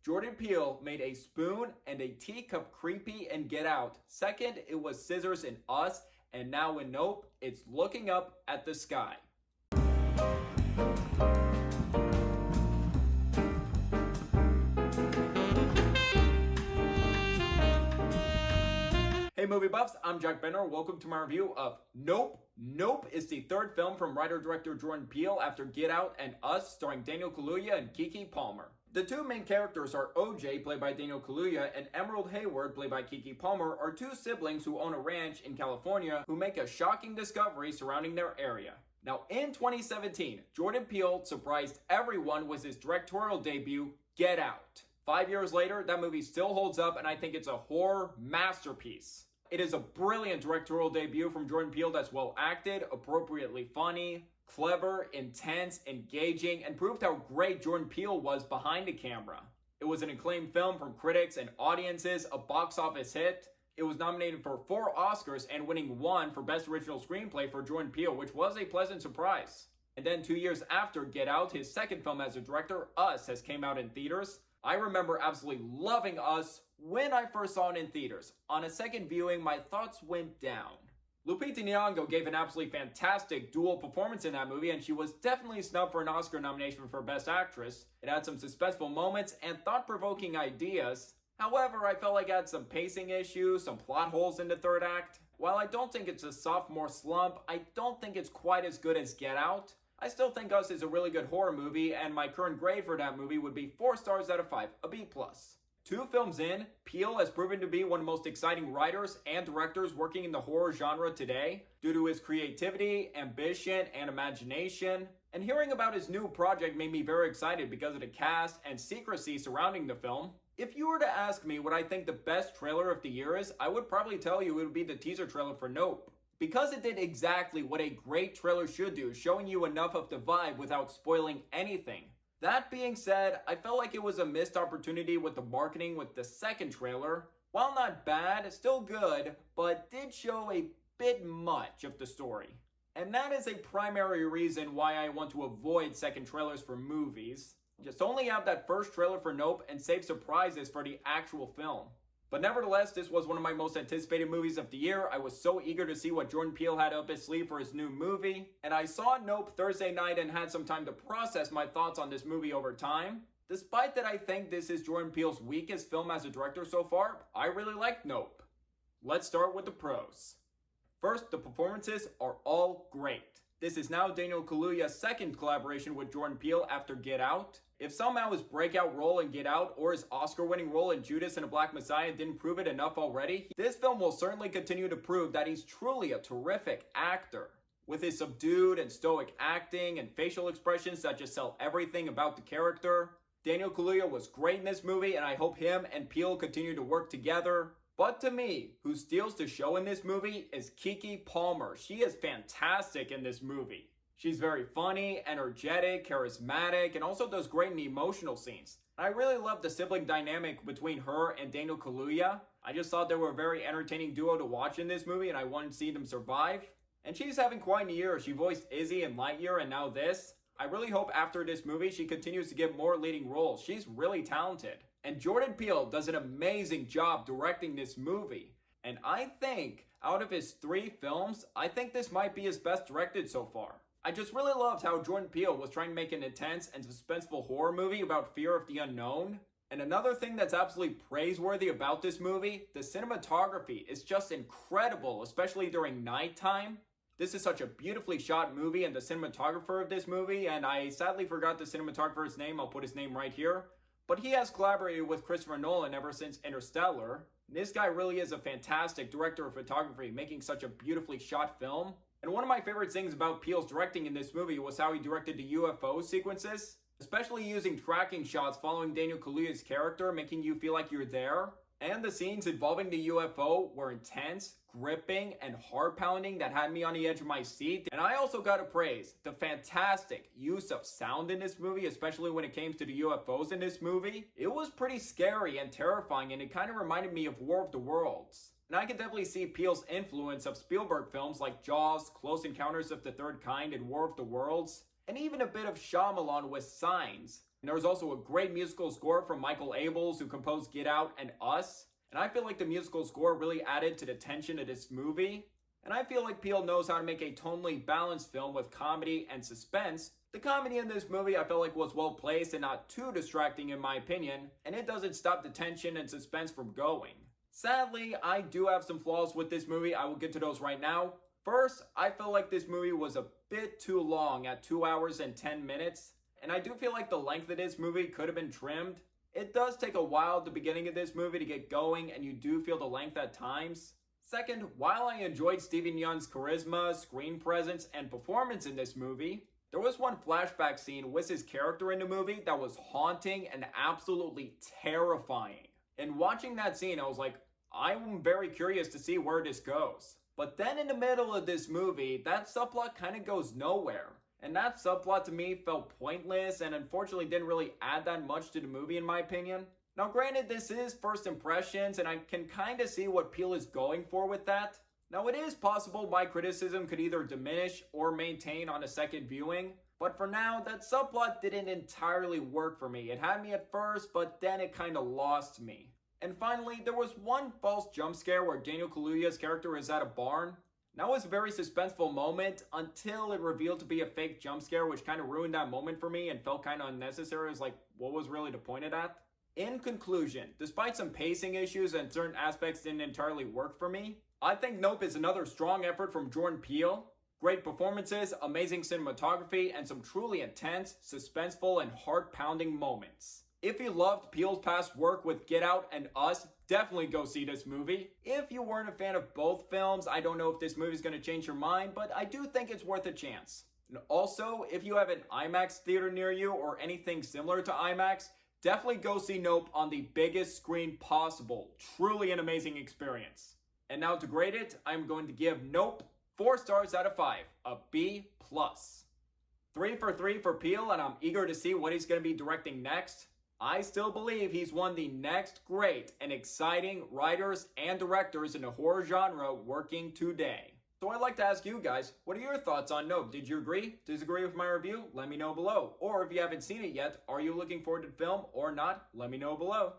Jordan Peele made a spoon and a teacup creepy in Get Out. Second, it was scissors in Us. And now in Nope, it's looking up at the sky. Hey movie buffs, I'm Jack Benner. Welcome to my review of Nope. Nope is the third film from writer-director Jordan Peele after Get Out and Us, starring Daniel Kaluuya and Kiki Palmer. The two main characters are OJ, played by Daniel Kaluuya, and Emerald Hayward, played by Kiki Palmer, are two siblings who own a ranch in California who make a shocking discovery surrounding their area. Now, in 2017, Jordan Peele surprised everyone with his directorial debut, Get Out. 5 years later, that movie still holds up, and I think it's a horror masterpiece. It is a brilliant directorial debut from Jordan Peele that's well acted, appropriately funny, clever, intense, engaging, and proved how great Jordan Peele was behind the camera. It was an acclaimed film from critics and audiences, a box office hit. It was nominated for 4 Oscars and winning 1 for Best Original Screenplay for Jordan Peele, which was a pleasant surprise. And then 2 years after Get Out, his second film as a director, Us, has came out in theaters. I remember absolutely loving Us when I first saw it in theaters. On a second viewing, my thoughts went down. Lupita Nyong'o gave an absolutely fantastic dual performance in that movie, and she was definitely snubbed for an Oscar nomination for Best Actress. It had some suspenseful moments and thought-provoking ideas. However, I felt like it had some pacing issues, some plot holes in the third act. While I don't think it's a sophomore slump, I don't think it's quite as good as Get Out. I still think Us is a really good horror movie, and my current grade for that movie would be 4 stars out of 5, a B+. 2 films in, Peele has proven to be one of the most exciting writers and directors working in the horror genre today due to his creativity, ambition, and imagination. And hearing about his new project made me very excited because of the cast and secrecy surrounding the film. If you were to ask me what I think the best trailer of the year is, I would probably tell you it would be the teaser trailer for Nope. Because it did exactly what a great trailer should do, showing you enough of the vibe without spoiling anything. That being said, I felt like it was a missed opportunity with the marketing with the second trailer. While not bad, still good, but did show a bit much of the story. And that is a primary reason why I want to avoid second trailers for movies. Just only have that first trailer for Nope and save surprises for the actual film. But nevertheless, this was one of my most anticipated movies of the year. I was so eager to see what Jordan Peele had up his sleeve for his new movie. And I saw Nope Thursday night and had some time to process my thoughts on this movie over time. Despite that I think this is Jordan Peele's weakest film as a director so far, I really liked Nope. Let's start with the pros. First, the performances are all great. This is now Daniel Kaluuya's second collaboration with Jordan Peele after Get Out. If somehow his breakout role in Get Out or his Oscar-winning role in Judas and the Black Messiah didn't prove it enough already, this film will certainly continue to prove that he's truly a terrific actor. With his subdued and stoic acting and facial expressions that just sell everything about the character, Daniel Kaluuya was great in this movie, and I hope him and Peele continue to work together. But to me, who steals the show in this movie is Kiki Palmer. She is fantastic in this movie. She's very funny, energetic, charismatic, and also does great in the emotional scenes. I really love the sibling dynamic between her and Daniel Kaluuya. I just thought they were a very entertaining duo to watch in this movie, and I wanted to see them survive. And she's having quite a year. She voiced Izzy in Lightyear and now this. I really hope after this movie she continues to get more leading roles. She's really talented. And Jordan Peele does an amazing job directing this movie. And I think, out of his 3 films, I think this might be his best directed so far. I just really loved how Jordan Peele was trying to make an intense and suspenseful horror movie about fear of the unknown. And another thing that's absolutely praiseworthy about this movie, the cinematography is just incredible, especially during nighttime. This is such a beautifully shot movie, and the cinematographer of this movie, and I sadly forgot the cinematographer's name, I'll put his name right here, but he has collaborated with Christopher Nolan ever since Interstellar. This guy really is a fantastic director of photography, making such a beautifully shot film. And one of my favorite things about Peele's directing in this movie was how he directed the UFO sequences, especially using tracking shots following Daniel Kaluuya's character, making you feel like you're there. And the scenes involving the UFO were intense, gripping, and heart-pounding that had me on the edge of my seat. And I also gotta praise the fantastic use of sound in this movie, especially when it came to the UFOs in this movie. It was pretty scary and terrifying, and it kind of reminded me of War of the Worlds. And I can definitely see Peele's influence of Spielberg films like Jaws, Close Encounters of the Third Kind, and War of the Worlds, and even a bit of Shyamalan with Signs. And there was also a great musical score from Michael Abels, who composed Get Out and Us. And I feel like the musical score really added to the tension of this movie. And I feel like Peele knows how to make a tonally balanced film with comedy and suspense. The comedy in this movie I felt like was well placed and not too distracting in my opinion, and it doesn't stop the tension and suspense from going. Sadly, I do have some flaws with this movie. I will get to those right now. First, I felt like this movie was a bit too long at 2 hours and 10 minutes, and I do feel like the length of this movie could have been trimmed. It does take a while at the beginning of this movie to get going, and you do feel the length at times. Second, while I enjoyed Steven Yeun's charisma, screen presence, and performance in this movie, there was one flashback scene with his character in the movie that was haunting and absolutely terrifying. And watching that scene, I was like, I'm very curious to see where this goes. But then in the middle of this movie, that subplot kind of goes nowhere. And that subplot to me felt pointless and unfortunately didn't really add that much to the movie in my opinion. Now granted, this is first impressions and I can kind of see what Peele is going for with that. Now it is possible my criticism could either diminish or maintain on a second viewing, but for now, that subplot didn't entirely work for me. It had me at first, but then it kind of lost me. And finally, there was one false jump scare where Daniel Kaluuya's character is at a barn. That was a very suspenseful moment until it revealed to be a fake jump scare, which kind of ruined that moment for me and felt kind of unnecessary. It was like, what was really the point of that? In conclusion, despite some pacing issues and certain aspects didn't entirely work for me, I think Nope is another strong effort from Jordan Peele. Great performances, amazing cinematography, and some truly intense, suspenseful, and heart-pounding moments. If you loved Peele's past work with Get Out and Us, definitely go see this movie. If you weren't a fan of both films, I don't know if this movie is going to change your mind, but I do think it's worth a chance. And also, if you have an IMAX theater near you or anything similar to IMAX, definitely go see Nope on the biggest screen possible. Truly an amazing experience. And now to grade it, I'm going to give Nope 4 stars out of 5, a B+. 3 for 3 for Peele, and I'm eager to see what he's going to be directing next. I still believe he's one of the next great and exciting writers and directors in the horror genre working today. So I'd like to ask you guys, what are your thoughts on Nope? Did you agree, disagree with my review? Let me know below. Or if you haven't seen it yet, are you looking forward to the film or not? Let me know below.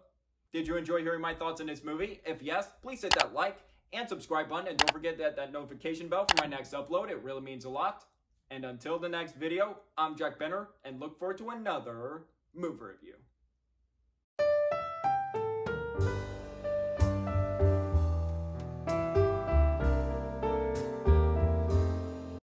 Did you enjoy hearing my thoughts on this movie? If yes, please hit that like and subscribe button, and don't forget that notification bell for my next upload. It really means a lot. And until the next video, I'm Jack Benner, and look forward to another movie review.